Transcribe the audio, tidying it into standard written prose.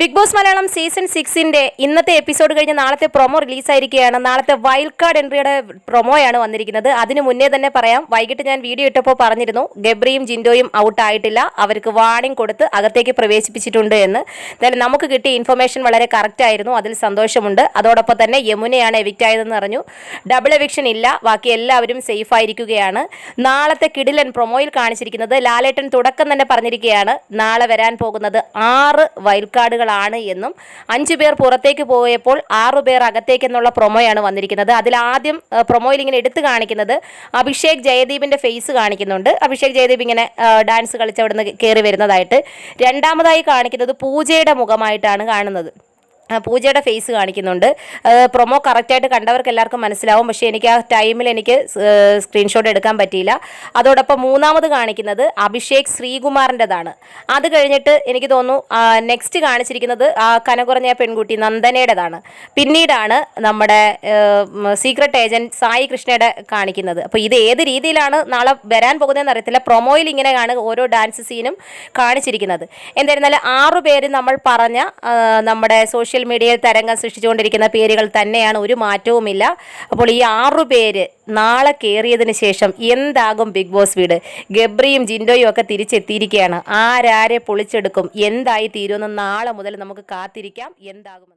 Big boss Malayalam season 6 ഇന്നത്തെ episode കഴിഞ്ഞ് നാളത്തെ പ്രൊമോ റിലീസായിരിക്കുകയാണ്. നാളത്തെ വൈൽഡ് കാർഡ് എൻട്രിയുടെ പ്രൊമോയാണ് വന്നിരിക്കുന്നത്. അതിന് മുന്നേ തന്നെ പറയാം, വൈകിട്ട് ഞാൻ വീഡിയോ ഇട്ടപ്പോൾ പറഞ്ഞിരുന്നു ഗബ്രിയും ജിൻഡോയും ഔട്ട് ആയിട്ടില്ല, അവർക്ക് വാർണിംഗ് കൊടുത്ത് അകത്തേക്ക് പ്രവേശിപ്പിച്ചിട്ടുണ്ട് എന്ന്. എന്തായാലും നമുക്ക് കിട്ടിയ ഇൻഫർമേഷൻ വളരെ കറക്റ്റ് ആയിരുന്നു, അതിൽ സന്തോഷമുണ്ട്. അതോടൊപ്പം തന്നെ യമുനയാണ് എവിക്റ്റ് ആയതെന്ന് അറിഞ്ഞു. ഡബിൾ എവിക്ഷൻ ഇല്ല, ബാക്കി എല്ലാവരും സേഫ് ആയിരിക്കുകയാണ്. നാളത്തെ കിടിലൻ പ്രൊമോയിൽ കാണിച്ചിരിക്കുന്നത് ലാലേട്ടൻ തുടക്കം തന്നെ പറഞ്ഞിരിക്കുകയാണ്, നാളെ വരാൻ പോകുന്നത് 6 വൈൽഡ് കാർഡുകൾ ആണ് എന്നും 5 പേർ പുറത്തേക്ക് പോയപ്പോൾ 6 പേർ അകത്തേക്ക് എന്നുള്ള പ്രൊമോയാണ് വന്നിരിക്കുന്നത്. അതിൽ ആദ്യം പ്രൊമോയിൽ ഇങ്ങനെ എടുത്തു കാണിക്കുന്നത് അഭിഷേക് ജയദീപിന്റെ ഫേസ് കാണിക്കുന്നുണ്ട്. അഭിഷേക് ജയദീപ് ഇങ്ങനെ ഡാൻസ് കളിച്ച് അവിടുന്ന് കയറി വരുന്നതായിട്ട്. രണ്ടാമതായി കാണിക്കുന്നത് പൂജയുടെ മുഖമായിട്ടാണ് കാണുന്നത്. പൂജയുടെ ഫേസ് കാണിക്കുന്നുണ്ട്. പ്രൊമോ കറക്റ്റായിട്ട് കണ്ടവർക്ക് എല്ലാവർക്കും മനസ്സിലാവും, പക്ഷേ എനിക്ക് ആ ടൈമിൽ എനിക്ക് സ്ക്രീൻഷോട്ട് എടുക്കാൻ പറ്റിയില്ല. അതോടൊപ്പം മൂന്നാമത് കാണിക്കുന്നത് അഭിഷേക് ശ്രീകുമാറിൻ്റെതാണ്. അത് കഴിഞ്ഞിട്ട് എനിക്ക് തോന്നുന്നു നെക്സ്റ്റ് കാണിച്ചിരിക്കുന്നത് ആ കനകുറഞ്ഞ പെൺകുട്ടി നന്ദനയുടേതാണ്. പിന്നീടാണ് നമ്മുടെ സീക്രട്ട് ഏജൻറ്റ് സായി കൃഷ്ണയുടെ കാണിക്കുന്നത്. അപ്പോൾ ഇത് ഏത് രീതിയിലാണ് നാളെ വരാൻ പോകുന്നതെന്ന് അറിയത്തില്ല. പ്രൊമോയിൽ ഇങ്ങനെയാണ് ഓരോ ഡാൻസ് സീനും കാണിച്ചിരിക്കുന്നത്. എന്തായിരുന്നാലും 6 പേര് നമ്മൾ പറഞ്ഞ നമ്മുടെ സോഷ്യൽ മീഡിയയിൽ തരംഗം സൃഷ്ടിച്ചുകൊണ്ടിരിക്കുന്ന പേരുകൾ തന്നെയാണ്, ഒരു മാറ്റവുമില്ല. അപ്പോൾ ഈ 6 പേര് നാളെ കയറിയതിന് ശേഷം എന്താകും ബിഗ് ബോസ് വീട്? ഗബ്രിയും ജിൻഡോയും ഒക്കെ തിരിച്ചെത്തിയിരിക്കുകയാണ്. ആരാരെ പൊളിച്ചെടുക്കും, എന്തായി തീരുമെന്ന് നാളെ മുതൽ നമുക്ക് കാത്തിരിക്കാം. എന്താകും